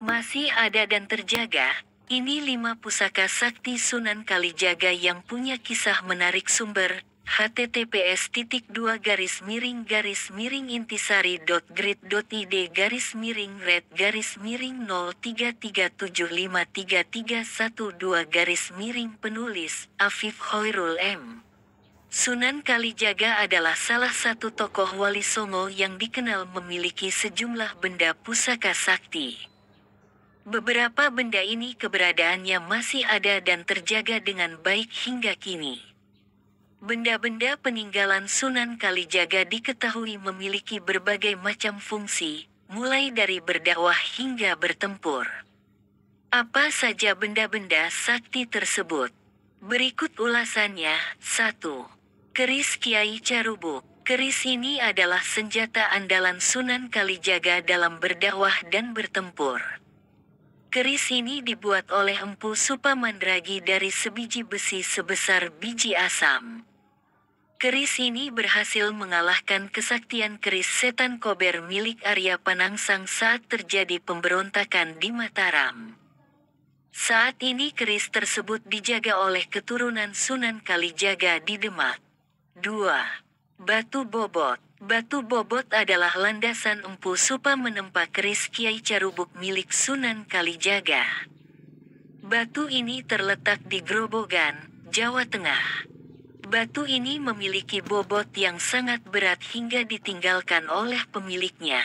Masih ada dan terjaga. Ini 5 pusaka sakti Sunan Kalijaga yang punya kisah menarik. Sumber https://grid.id/red-miring-red-miring-033753312. Afif Hoirul M. Sunan Kalijaga adalah salah satu tokoh Wali Songo yang dikenal memiliki sejumlah benda pusaka sakti. Beberapa benda ini keberadaannya masih ada dan terjaga dengan baik hingga kini. Benda-benda peninggalan Sunan Kalijaga diketahui memiliki berbagai macam fungsi, mulai dari berdakwah hingga bertempur. Apa saja benda-benda sakti tersebut? Berikut ulasannya. 1. Keris Kiai Carubuk. Keris ini adalah senjata andalan Sunan Kalijaga dalam berdakwah dan bertempur. Keris ini dibuat oleh Empu Supamandragi dari sebiji besi sebesar biji asam. Keris ini berhasil mengalahkan kesaktian keris setan kober milik Arya Panangsang saat terjadi pemberontakan di Mataram. Saat ini keris tersebut dijaga oleh keturunan Sunan Kalijaga di Demak. 2. Batu Bobot. Batu Bobot adalah landasan Empu Supa menempa keris Kiai Carubuk milik Sunan Kalijaga. Batu ini terletak di Grobogan, Jawa Tengah. Batu ini memiliki bobot yang sangat berat hingga ditinggalkan oleh pemiliknya.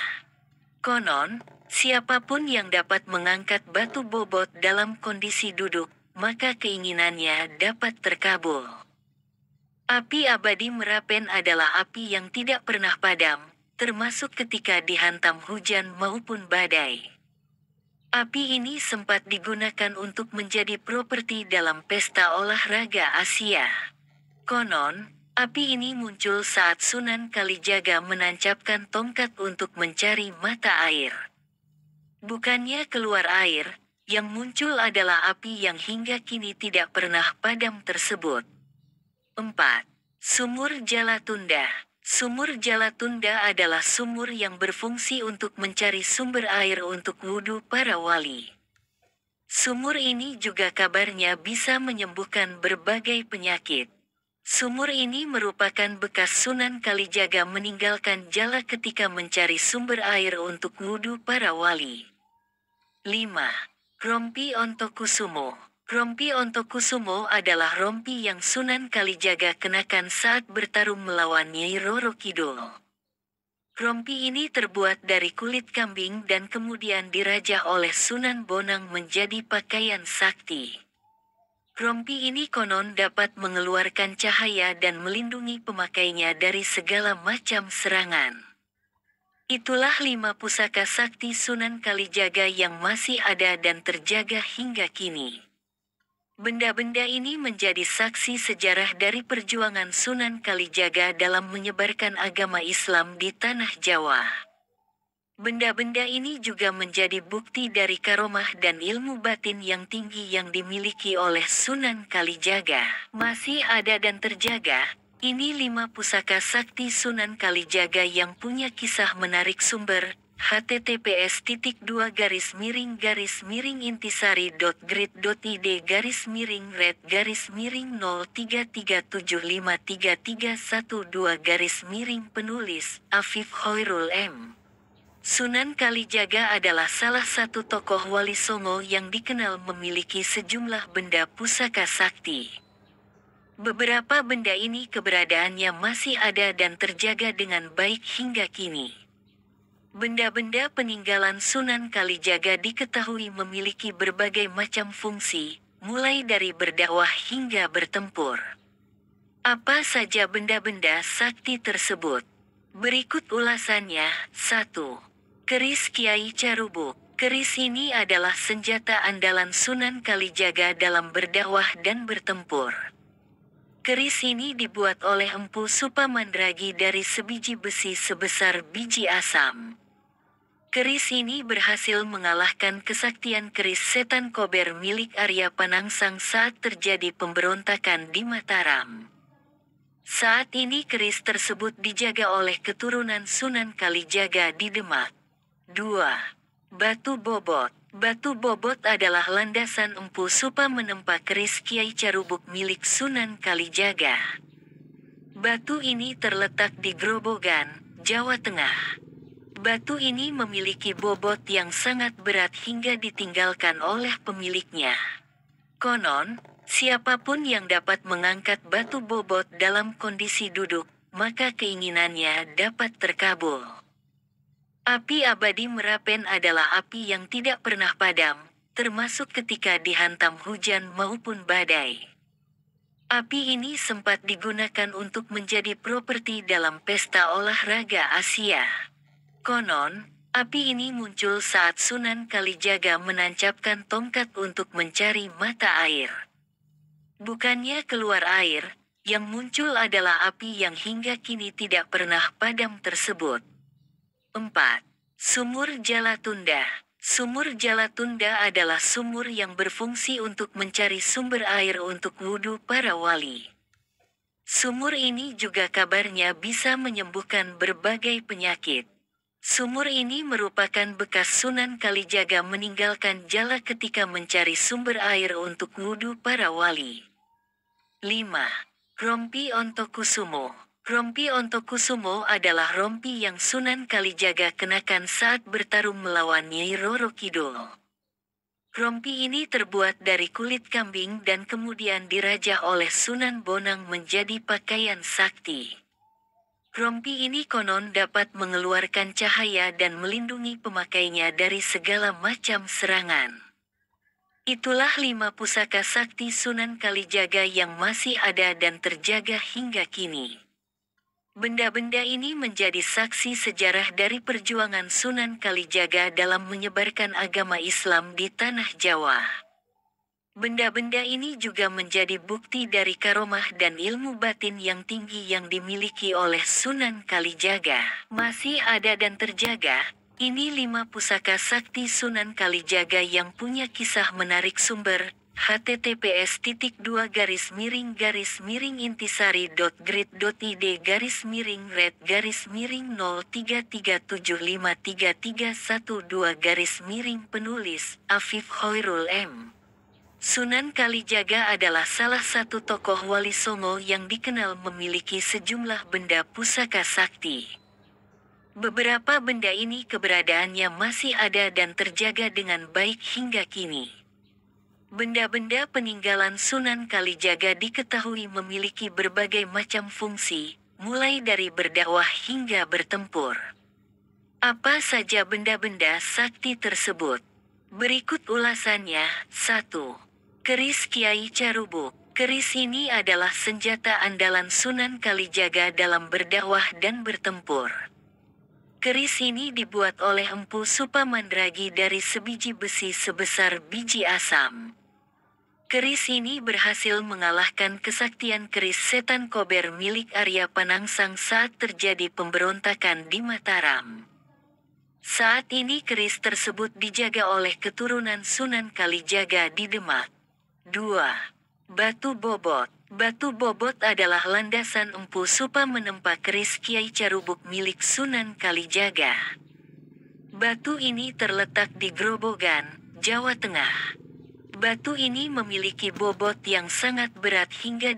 Konon, siapapun yang dapat mengangkat batu bobot dalam kondisi duduk, maka keinginannya dapat terkabul. Api abadi Merapen adalah api yang tidak pernah padam, termasuk ketika dihantam hujan maupun badai. Api ini sempat digunakan untuk menjadi properti dalam pesta olahraga Asia. Konon, api ini muncul saat Sunan Kalijaga menancapkan tongkat untuk mencari mata air. Bukannya keluar air, yang muncul adalah api yang hingga kini tidak pernah padam tersebut. 4. Sumur Jalatunda. Sumur Jalatunda adalah sumur yang berfungsi untuk mencari sumber air untuk wudhu para wali. Sumur ini juga kabarnya bisa menyembuhkan berbagai penyakit. Sumur ini merupakan bekas Sunan Kalijaga meninggalkan jala ketika mencari sumber air untuk wudhu para wali. 5. Rompi Ontokusumo. Rompi Ontokusumo adalah rompi yang Sunan Kalijaga kenakan saat bertarung melawan Nyai Roro Kidul. Rompi ini terbuat dari kulit kambing dan kemudian dirajah oleh Sunan Bonang menjadi pakaian sakti. Rompi ini konon dapat mengeluarkan cahaya dan melindungi pemakainya dari segala macam serangan. Itulah 5 pusaka sakti Sunan Kalijaga yang masih ada dan terjaga hingga kini. Benda-benda ini menjadi saksi sejarah dari perjuangan Sunan Kalijaga dalam menyebarkan agama Islam di tanah Jawa. Benda-benda ini juga menjadi bukti dari karomah dan ilmu batin yang tinggi yang dimiliki oleh Sunan Kalijaga. Masih ada dan terjaga. Ini 5 pusaka sakti Sunan Kalijaga yang punya kisah menarik. Sumber https://intisari.grid.id/red-miring-red-miring-033753312. Afif Hoirul M. Sunan Kalijaga adalah salah satu tokoh Wali Songo yang dikenal memiliki sejumlah benda pusaka sakti. Beberapa benda ini keberadaannya masih ada dan terjaga dengan baik hingga kini. Benda-benda peninggalan Sunan Kalijaga diketahui memiliki berbagai macam fungsi, mulai dari berdakwah hingga bertempur. Apa saja benda-benda sakti tersebut? Berikut ulasannya. 1. Keris Kiai Carubuk. Keris ini adalah senjata andalan Sunan Kalijaga dalam berdakwah dan bertempur. Keris ini dibuat oleh Empu Supamandragi dari sebiji besi sebesar biji asam. Keris ini berhasil mengalahkan kesaktian keris setan kober milik Arya Panangsang saat terjadi pemberontakan di Mataram. Saat ini keris tersebut dijaga oleh keturunan Sunan Kalijaga di Demak. 2. Batu Bobot. Batu bobot adalah landasan empu Supa menempa keris Kiai Carubuk milik Sunan Kalijaga. Batu ini terletak di Grobogan, Jawa Tengah. Batu ini memiliki bobot yang sangat berat hingga ditinggalkan oleh pemiliknya. Konon, siapapun yang dapat mengangkat batu bobot dalam kondisi duduk, maka keinginannya dapat terkabul. Api abadi Merapen adalah api yang tidak pernah padam, termasuk ketika dihantam hujan maupun badai. Api ini sempat digunakan untuk menjadi properti dalam pesta olahraga Asia. Konon, api ini muncul saat Sunan Kalijaga menancapkan tongkat untuk mencari mata air. Bukannya keluar air, yang muncul adalah api yang hingga kini tidak pernah padam tersebut. 4. Sumur Jalatunda. Sumur Jalatunda adalah sumur yang berfungsi untuk mencari sumber air untuk wudhu para wali. Sumur ini juga kabarnya bisa menyembuhkan berbagai penyakit. Sumur ini merupakan bekas Sunan Kalijaga meninggalkan jala ketika mencari sumber air untuk wudhu para wali. 5. Rompi Ontokusumo. Rompi Ontokusumo adalah rompi yang Sunan Kalijaga kenakan saat bertarung melawan Nyai Roro Kidul. Rompi ini terbuat dari kulit kambing dan kemudian dirajah oleh Sunan Bonang menjadi pakaian sakti. Rompi ini konon dapat mengeluarkan cahaya dan melindungi pemakainya dari segala macam serangan. Itulah 5 pusaka sakti Sunan Kalijaga yang masih ada dan terjaga hingga kini. Benda-benda ini menjadi saksi sejarah dari perjuangan Sunan Kalijaga dalam menyebarkan agama Islam di tanah Jawa. Benda-benda ini juga menjadi bukti dari karomah dan ilmu batin yang tinggi yang dimiliki oleh Sunan Kalijaga. Masih ada dan terjaga, ini 5 pusaka sakti Sunan Kalijaga yang punya kisah menarik sumber. https://red-intisari.grid.id/red-red-03753312 Afif Khairul M. Sunan Kalijaga adalah salah satu tokoh Wali Songo yang dikenal memiliki sejumlah benda pusaka sakti. Beberapa benda ini keberadaannya masih ada dan terjaga dengan baik hingga kini. Benda-benda peninggalan Sunan Kalijaga diketahui memiliki berbagai macam fungsi, mulai dari berdakwah hingga bertempur. Apa saja benda-benda sakti tersebut? Berikut ulasannya. 1. Keris Kiai Carubuk. Keris ini adalah senjata andalan Sunan Kalijaga dalam berdakwah dan bertempur. Keris ini dibuat oleh Empu Supa Mandragi dari sebiji besi sebesar biji asam. Keris ini berhasil mengalahkan kesaktian keris setan kober milik Arya Panangsang saat terjadi pemberontakan di Mataram. Saat ini keris tersebut dijaga oleh keturunan Sunan Kalijaga di Demak. 2. Batu bobot. Batu bobot adalah landasan Empu Supa menempa keris Kiai Carubuk milik Sunan Kalijaga. Batu ini terletak di Grobogan, Jawa Tengah. Batu ini memiliki bobot yang sangat berat hingga